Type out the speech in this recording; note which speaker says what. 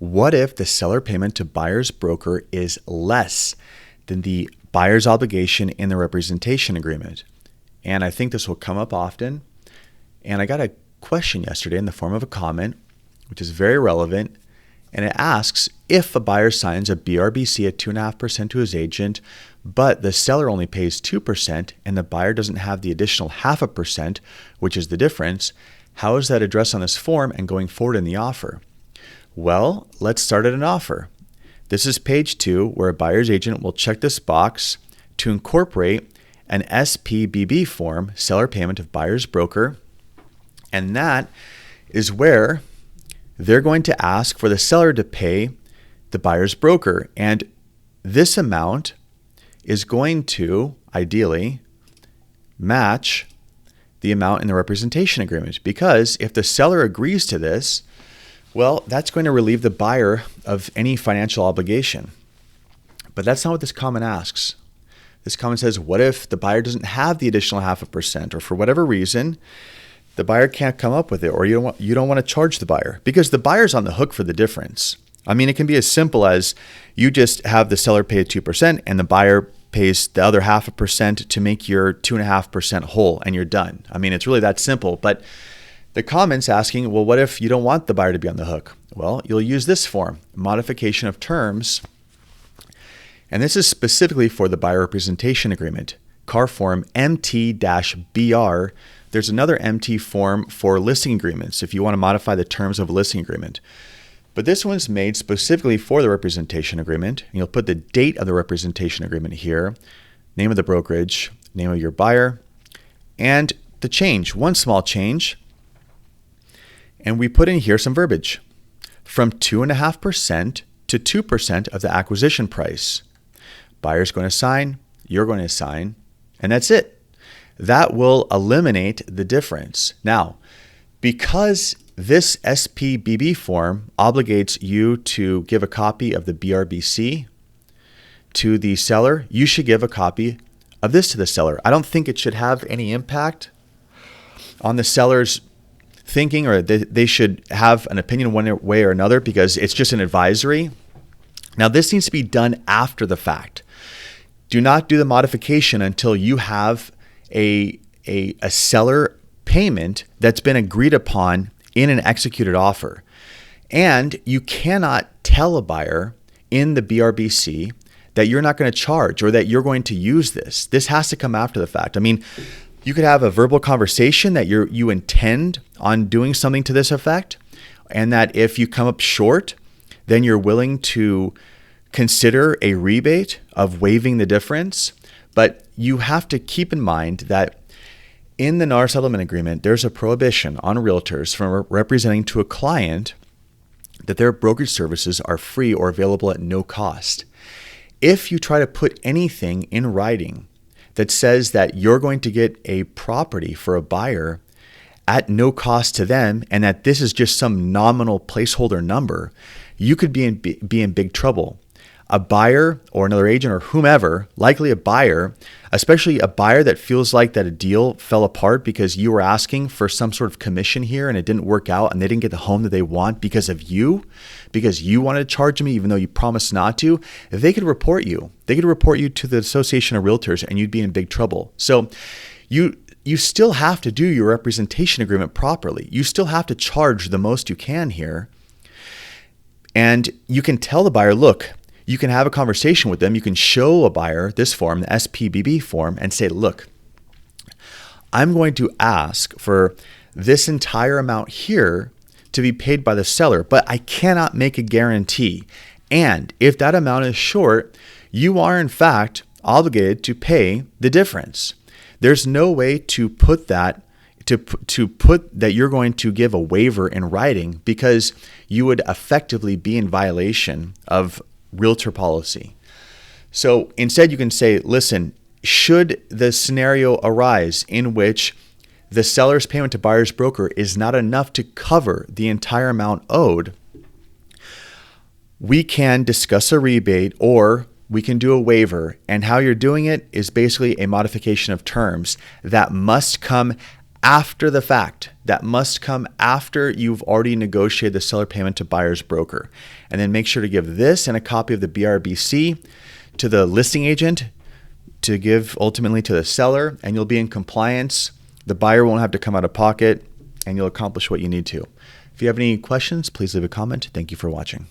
Speaker 1: what if the seller payment to buyer's broker is less than the buyer's obligation in the representation agreement? And I think this will come up often. And I got a question yesterday in the form of a comment, which is very relevant. And it asks, if a buyer signs a BRBC at 2.5% to his agent, but the seller only pays 2% and the buyer doesn't have the additional 0.5%, which is the difference, how is that addressed on this form and going forward in the offer? Well, let's start at an offer. This is page 2, where a buyer's agent will check this box to incorporate an SPBB form, seller payment of buyer's broker, and that is where they're going to ask for the seller to pay the buyer's broker. And this amount is going to, ideally, match the amount in the representation agreement. Because if the seller agrees to this, well, that's going to relieve the buyer of any financial obligation. But that's not what this comment asks. This comment says, what if the buyer doesn't have the additional 0.5%, or for whatever reason, the buyer can't come up with it, or you don't want to charge the buyer? Because the buyer's on the hook for the difference. I mean, it can be as simple as you just have the seller pay 2% and the buyer pays the other 0.5% to make your 2.5% whole, and you're done. I mean, it's really that simple. But the comment's asking, well, what if you don't want the buyer to be on the hook? Well, you'll use this form, modification of terms. And this is specifically for the buyer representation agreement, CAR form MT-BR. There's another MT form for listing agreements if you want to modify the terms of a listing agreement. But this one's made specifically for the representation agreement. And you'll put the date of the representation agreement here, name of the brokerage, name of your buyer, and the change, one small change. And we put in here some verbiage from 2.5% to 2% of the acquisition price. Buyer's going to sign, you're going to sign, and that's it. That will eliminate the difference. Now, because this SPBB form obligates you to give a copy of the BRBC to the seller, you should give a copy of this to the seller. I don't think it should have any impact on the seller's thinking, or they should have an opinion one way or another, because it's just an advisory. Now, this needs to be done after the fact. Do not do the modification until you have a seller payment that's been agreed upon in an executed offer. And you cannot tell a buyer in the BRBC that you're not going to charge or that you're going to use this. This has to come after the fact. I mean, you could have a verbal conversation that you intend on doing something to this effect, and that if you come up short, then you're willing to consider a rebate of waiving the difference. But you have to keep in mind that in the NAR settlement agreement, there's a prohibition on realtors from representing to a client that their brokerage services are free or available at no cost. If you try to put anything in writing that says that you're going to get a property for a buyer at no cost to them, and that this is just some nominal placeholder number, you could be in big trouble. A buyer or another agent or whomever, likely a buyer, especially a buyer that feels like that a deal fell apart because you were asking for some sort of commission here and it didn't work out and they didn't get the home that they want because of you, because you wanted to charge them even though you promised not to, they could report you. They could report you to the Association of Realtors and you'd be in big trouble. So you still have to do your representation agreement properly. You still have to charge the most you can here. And you can tell the buyer, look, you can have a conversation with them. You can show a buyer this form, the SPBB form, and say, look, I'm going to ask for this entire amount here to be paid by the seller, but I cannot make a guarantee. And if that amount is short, you are in fact obligated to pay the difference. There's no way to put that to put that you're going to give a waiver in writing, because you would effectively be in violation of realtor policy. So instead you can say, listen, should the scenario arise in which the seller's payment to buyer's broker is not enough to cover the entire amount owed, we can discuss a rebate or we can do a waiver. And how you're doing it is basically a modification of terms that must come after the fact. That must come after you've already negotiated the seller payment to buyer's broker. And then make sure to give this and a copy of the BRBC to the listing agent to give ultimately to the seller, and you'll be in compliance. The buyer won't have to come out of pocket, and you'll accomplish what you need to. If you have any questions, please leave a comment. Thank you for watching.